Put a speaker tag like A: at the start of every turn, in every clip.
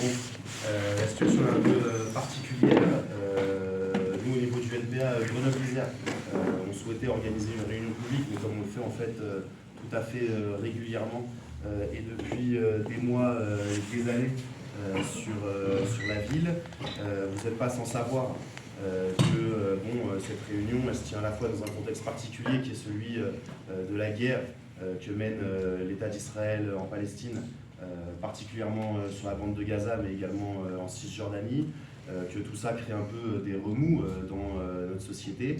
A: La situation est un peu particulière. Nous, au niveau du NPA Grenoble-Isère, on souhaitait organiser une réunion publique, mais comme on le fait en fait tout à fait régulièrement et depuis des mois et des années sur la ville, vous n'êtes pas sans savoir que cette réunion, elle se tient à la fois dans un contexte particulier qui est celui de la guerre que mène l'État d'Israël en Palestine, particulièrement sur la bande de Gaza, mais également en Cisjordanie, que tout ça crée un peu des remous dans notre société.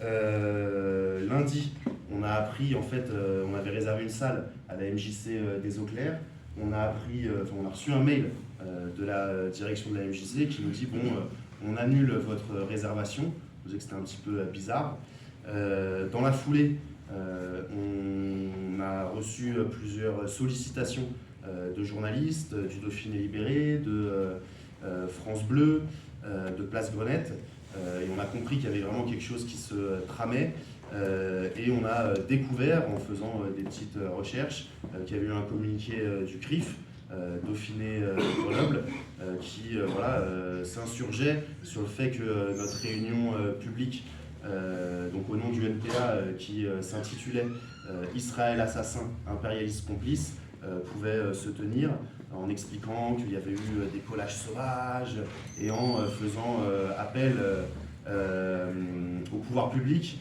A: Lundi, on a appris, en fait, on avait réservé une salle à la MJC des Eaux Claires. On a reçu un mail de la direction de la MJC qui nous dit on annule votre réservation. Je disais que c'était un petit peu bizarre. Dans la foulée, on a reçu plusieurs sollicitations de journalistes, du Dauphiné Libéré, de France Bleu, de Place Grenette, et on a compris qu'il y avait vraiment quelque chose qui se tramait, et on a découvert en faisant des petites recherches qu'il y avait eu un communiqué du CRIF, Dauphiné Grenoble, qui s'insurgeait sur le fait que notre réunion publique, donc au nom du NPA, qui s'intitulait Israël assassin, impérialiste complice, pouvait se tenir en expliquant qu'il y avait eu des collages sauvages et en faisant appel au pouvoir public,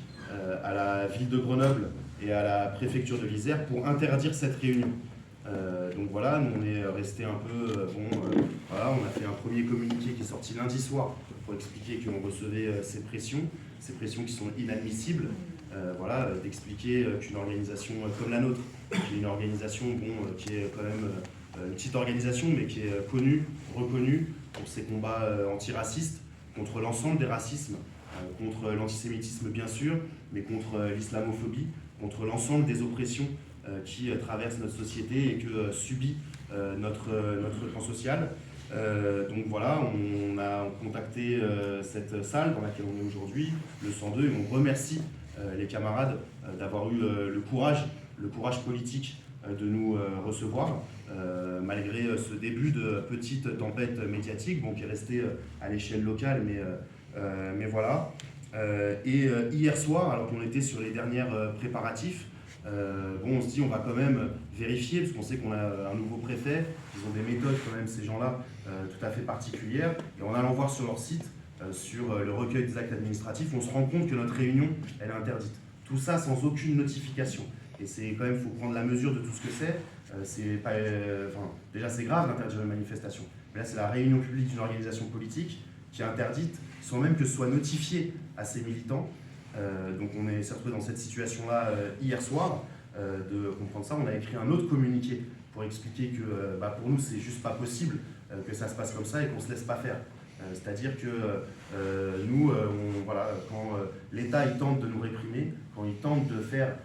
A: à la ville de Grenoble et à la préfecture de l'Isère pour interdire cette réunion. Donc voilà, nous on est resté un peu, on a fait un premier communiqué qui est sorti lundi soir pour expliquer qu'on recevait ces pressions qui sont inadmissibles, d'expliquer qu'une organisation comme la nôtre, qui est une organisation qui est quand même une petite organisation, mais qui est connue, reconnue pour ses combats antiracistes, contre l'ensemble des racismes, contre l'antisémitisme bien sûr, mais contre l'islamophobie, contre l'ensemble des oppressions qui traversent notre société et que subit notre plan social. Donc voilà, on a contacté cette salle dans laquelle on est aujourd'hui, le 102, et on remercie les camarades d'avoir eu le courage politique de nous recevoir, malgré ce début de petite tempête médiatique, qui est restée à l'échelle locale, mais voilà. Et hier soir, alors qu'on était sur les derniers préparatifs, on se dit on va quand même vérifier, parce qu'on sait qu'on a un nouveau préfet, ils ont des méthodes quand même, ces gens-là, tout à fait particulières, et en allant voir sur leur site, sur le recueil des actes administratifs, on se rend compte que notre réunion, elle est interdite. Tout ça sans aucune notification. Et c'est quand même, il faut prendre la mesure de tout ce que c'est. Déjà c'est grave d'interdire une manifestation, mais là c'est la réunion publique d'une organisation politique qui est interdite sans même que ce soit notifié à ses militants. Donc on s'est retrouvé dans cette situation-là hier soir, de comprendre ça. On a écrit un autre communiqué pour expliquer que pour nous c'est juste pas possible que ça se passe comme ça et qu'on se laisse pas faire. C'est-à-dire que nous, quand l'État il tente de nous réprimer, quand il tente de faire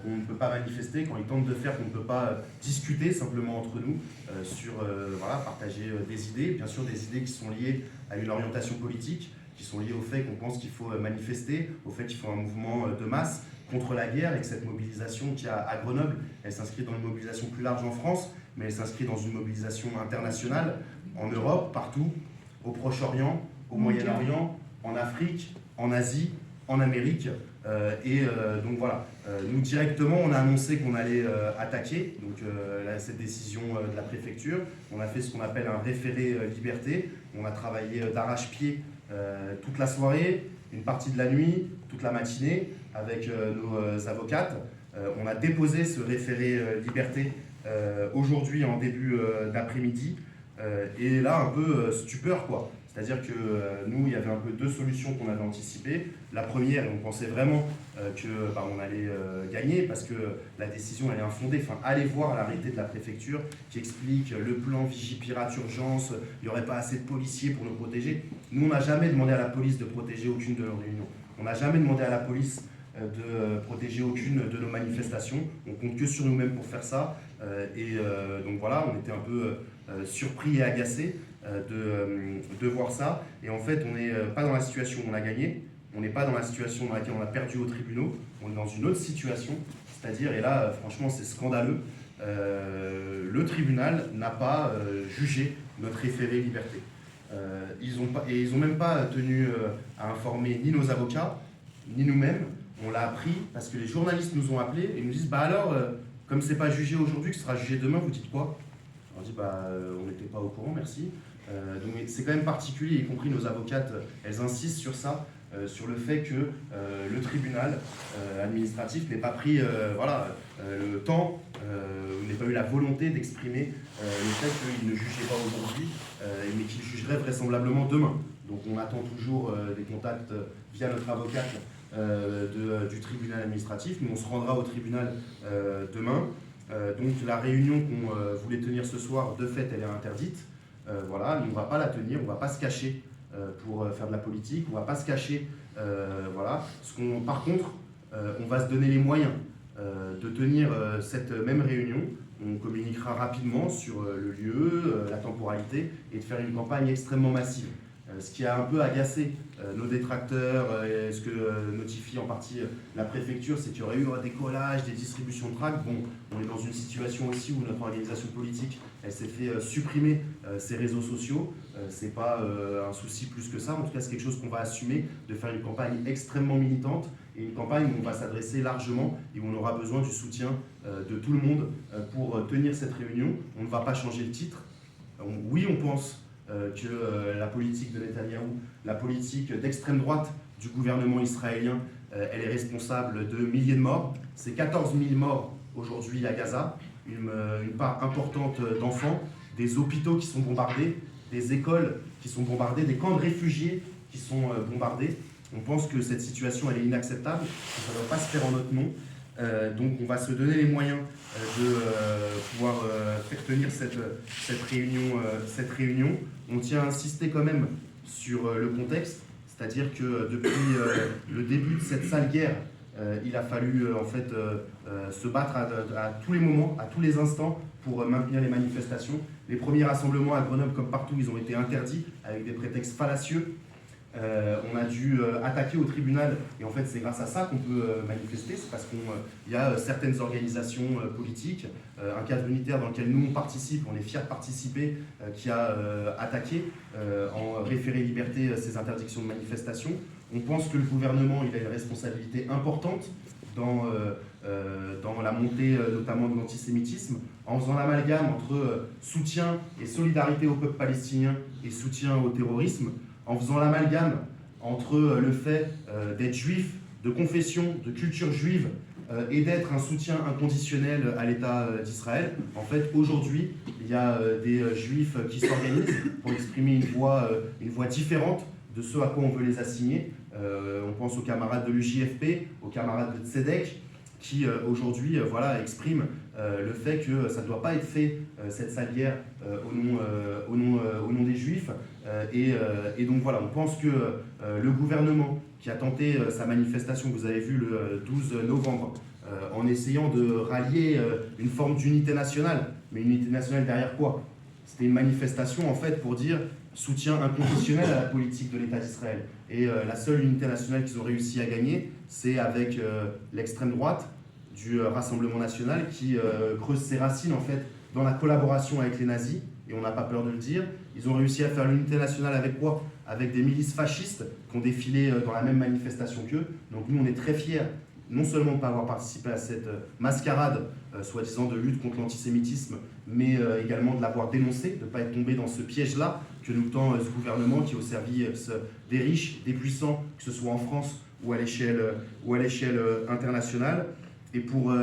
A: qu'on ne peut pas manifester, quand il tente de faire qu'on ne peut pas discuter simplement entre nous partager des idées, bien sûr des idées qui sont liées à une orientation politique, qui sont liées au fait qu'on pense qu'il faut manifester, au fait qu'il faut un mouvement de masse contre la guerre, et que cette mobilisation qu'il y a à Grenoble, elle s'inscrit dans une mobilisation plus large en France, mais elle s'inscrit dans une mobilisation internationale, en Europe, partout, au Proche-Orient, au Moyen-Orient, en Afrique, en Asie, en Amérique. Donc voilà, nous directement on a annoncé qu'on allait attaquer cette décision de la préfecture. On a fait ce qu'on appelle un référé liberté. On a travaillé d'arrache-pied toute la soirée, une partie de la nuit, toute la matinée avec nos avocates. On a déposé ce référé liberté aujourd'hui en début d'après-midi. Et là, un peu stupeur, quoi. C'est-à-dire que nous, il y avait un peu deux solutions qu'on avait anticipées. La première, on pensait vraiment qu'on allait gagner parce que la décision, elle est infondée. Enfin, allez voir l'arrêté de la préfecture qui explique le plan Vigipirate urgence, il n'y aurait pas assez de policiers pour nous protéger. Nous, on n'a jamais demandé à la police de protéger aucune de nos réunions. On n'a jamais demandé à la police de protéger aucune de nos manifestations. On compte que sur nous-mêmes pour faire ça. Donc voilà, on était un peu surpris et agacés de voir ça. Et en fait, on n'est pas dans la situation où on a gagné, on n'est pas dans la situation dans laquelle on a perdu aux tribunaux, on est dans une autre situation, c'est-à-dire, et là, franchement, c'est scandaleux, le tribunal n'a pas jugé notre référé liberté. Ils n'ont même pas tenu à informer ni nos avocats, ni nous-mêmes. On l'a appris parce que les journalistes nous ont appelés et nous disent bah alors, comme c'est pas jugé aujourd'hui, que ce sera jugé demain, vous dites quoi? On dit bah on n'était pas au courant, merci. Donc c'est quand même particulier, y compris nos avocates, elles insistent sur ça, sur le fait que le tribunal administratif n'ait pas pris le temps, n'ait pas eu la volonté d'exprimer le fait qu'il ne jugeait pas aujourd'hui, mais qu'il jugerait vraisemblablement demain. Donc on attend toujours des contacts via notre avocate du tribunal administratif. Nous on se rendra au tribunal demain. Donc la réunion qu'on voulait tenir ce soir, de fait, elle est interdite. Voilà, mais on ne va pas la tenir, on ne va pas se cacher pour faire de la politique, on ne va pas se cacher. Voilà. Par contre, on va se donner les moyens de tenir cette même réunion. On communiquera rapidement sur le lieu, la temporalité, et de faire une campagne extrêmement massive. Ce qui a un peu agacé nos détracteurs, ce que notifie en partie la préfecture, c'est qu'il y aurait eu des collages, des distributions de tracts. Bon, on est dans une situation aussi où notre organisation politique, elle s'est fait supprimer ses réseaux sociaux. C'est pas un souci plus que ça. En tout cas, c'est quelque chose qu'on va assumer, de faire une campagne extrêmement militante et une campagne où on va s'adresser largement et où on aura besoin du soutien de tout le monde pour tenir cette réunion. On ne va pas changer le titre. Oui, on pense que la politique de Netanyahou, la politique d'extrême droite du gouvernement israélien, elle est responsable de milliers de morts. C'est 14 000 morts aujourd'hui à Gaza, une part importante d'enfants, des hôpitaux qui sont bombardés, des écoles qui sont bombardées, des camps de réfugiés qui sont bombardés. On pense que cette situation elle est inacceptable, que ça ne doit pas se faire en notre nom. Donc on va se donner les moyens de pouvoir faire tenir cette réunion. On tient à insister quand même sur le contexte, c'est-à-dire que depuis le début de cette sale guerre, il a fallu en fait se battre à tous les moments, à tous les instants pour maintenir les manifestations. Les premiers rassemblements à Grenoble comme partout, ils ont été interdits avec des prétextes fallacieux. On a dû attaquer au tribunal et en fait c'est grâce à ça qu'on peut manifester, c'est parce qu'il y a certaines organisations politiques, un cadre unitaire dans lequel nous on participe, on est fiers de participer, qui a attaqué en référé liberté ces interdictions de manifestation. On pense que le gouvernement il a une responsabilité importante dans la montée notamment de l'antisémitisme, en faisant l'amalgame entre soutien et solidarité au peuple palestinien et soutien au terrorisme, en faisant l'amalgame entre le fait d'être juif, de confession, de culture juive, et d'être un soutien inconditionnel à l'État d'Israël. En fait, aujourd'hui, il y a des juifs qui s'organisent pour exprimer une voix différente de ce à quoi on veut les assigner. On pense aux camarades de l'UJFP, aux camarades de Tzedek, qui aujourd'hui expriment le fait que ça ne doit pas être fait, cette sale guerre, au nom des Juifs. Et donc voilà, on pense que le gouvernement qui a tenté sa manifestation, que vous avez vu le 12 novembre, en essayant de rallier une forme d'unité nationale, mais une unité nationale derrière quoi? C'était une manifestation en fait pour dire soutien inconditionnel à la politique de l'État d'Israël. Et la seule unité nationale qu'ils ont réussi à gagner, c'est avec l'extrême droite du Rassemblement national qui creuse ses racines en fait dans la collaboration avec les nazis, et on n'a pas peur de le dire. Ils ont réussi à faire l'unité nationale avec quoi? Avec des milices fascistes qui ont défilé dans la même manifestation qu'eux. Donc nous on est très fiers, non seulement de ne pas avoir participé à cette mascarade soi-disant de lutte contre l'antisémitisme, mais également de l'avoir dénoncé, de ne pas être tombé dans ce piège-là que nous tend ce gouvernement qui est au service des riches, des puissants, que ce soit en France ou à l'échelle internationale. Et pour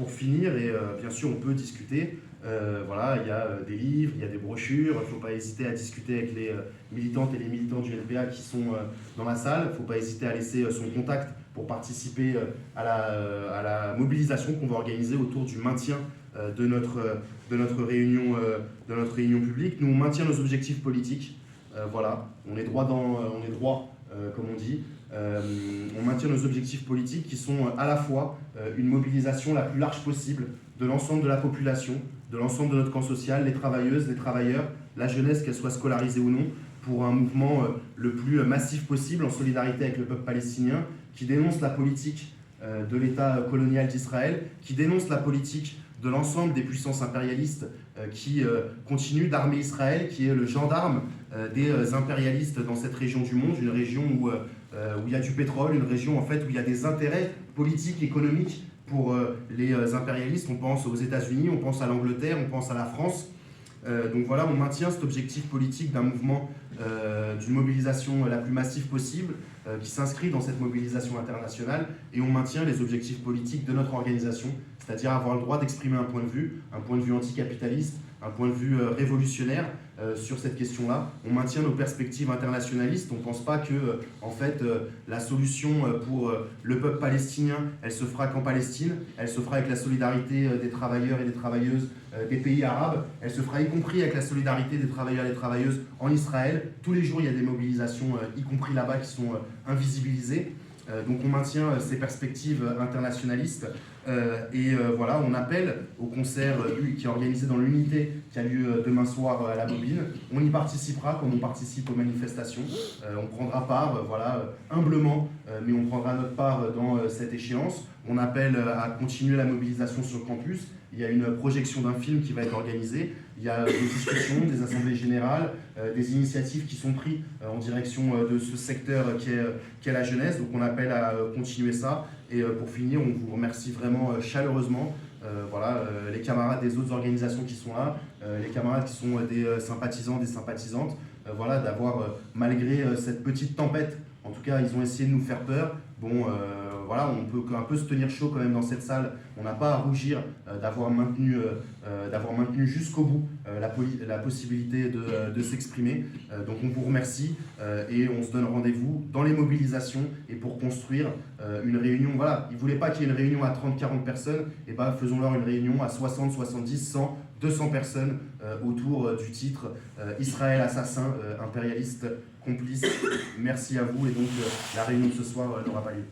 A: finir, et bien sûr on peut discuter, il y a des livres, il y a des brochures, il ne faut pas hésiter à discuter avec les militantes et les militants du LPA qui sont dans la salle, il ne faut pas hésiter à laisser son contact pour participer à la mobilisation qu'on va organiser autour du maintien de notre réunion publique. Nous on maintient nos objectifs politiques, on est droit comme on dit. On maintient nos objectifs politiques qui sont à la fois une mobilisation la plus large possible de l'ensemble de la population, de l'ensemble de notre camp social, les travailleuses, les travailleurs, la jeunesse, qu'elle soit scolarisée ou non, pour un mouvement le plus massif possible en solidarité avec le peuple palestinien, qui dénonce la politique de l'État colonial d'Israël, qui dénonce la politique de l'ensemble des puissances impérialistes qui continuent d'armer Israël, qui est le gendarme des impérialistes dans cette région du monde, une région où il y a du pétrole, une région en fait où il y a des intérêts politiques, économiques pour les impérialistes. On pense aux États-Unis, on pense à l'Angleterre, on pense à la France. Donc voilà, on maintient cet objectif politique d'un mouvement, d'une mobilisation la plus massive possible, qui s'inscrit dans cette mobilisation internationale, et on maintient les objectifs politiques de notre organisation, c'est-à-dire avoir le droit d'exprimer un point de vue anticapitaliste, un point de vue révolutionnaire sur cette question-là. On maintient nos perspectives internationalistes. On ne pense pas que en fait, la solution pour le peuple palestinien, elle se fera qu'en Palestine, elle se fera avec la solidarité des travailleurs et des travailleuses des pays arabes, elle se fera y compris avec la solidarité des travailleurs et des travailleuses en Israël. Tous les jours, il y a des mobilisations, y compris là-bas, qui sont invisibilisées. Donc on maintient ces perspectives internationalistes et voilà, on appelle au concert qui est organisé dans l'unité qui a lieu demain soir à la Bobine. On y participera comme on participe aux manifestations. On prendra part, voilà, humblement, mais on prendra notre part dans cette échéance. On appelle à continuer la mobilisation sur le campus. Il y a une projection d'un film qui va être organisée. Il y a des discussions, des assemblées générales, des initiatives qui sont prises en direction de ce secteur qui est la jeunesse. Donc on appelle à continuer ça. Et pour finir, on vous remercie vraiment chaleureusement. Voilà, les camarades des autres organisations qui sont là, les camarades qui sont des sympathisants, des sympathisantes, voilà, d'avoir, malgré cette petite tempête, en tout cas, ils ont essayé de nous faire peur. Bon, voilà, on peut un peu se tenir chaud quand même dans cette salle. On n'a pas à rougir d'avoir maintenu jusqu'au bout la possibilité de s'exprimer. Donc on vous remercie et on se donne rendez-vous dans les mobilisations et pour construire une réunion. Voilà, ils ne voulaient pas qu'il y ait une réunion à 30-40 personnes, et ben faisons-leur une réunion à 60, 70, 100, 200 personnes autour du titre Israël assassin, impérialiste complice. Merci à vous, et donc la réunion de ce soir n'aura pas lieu.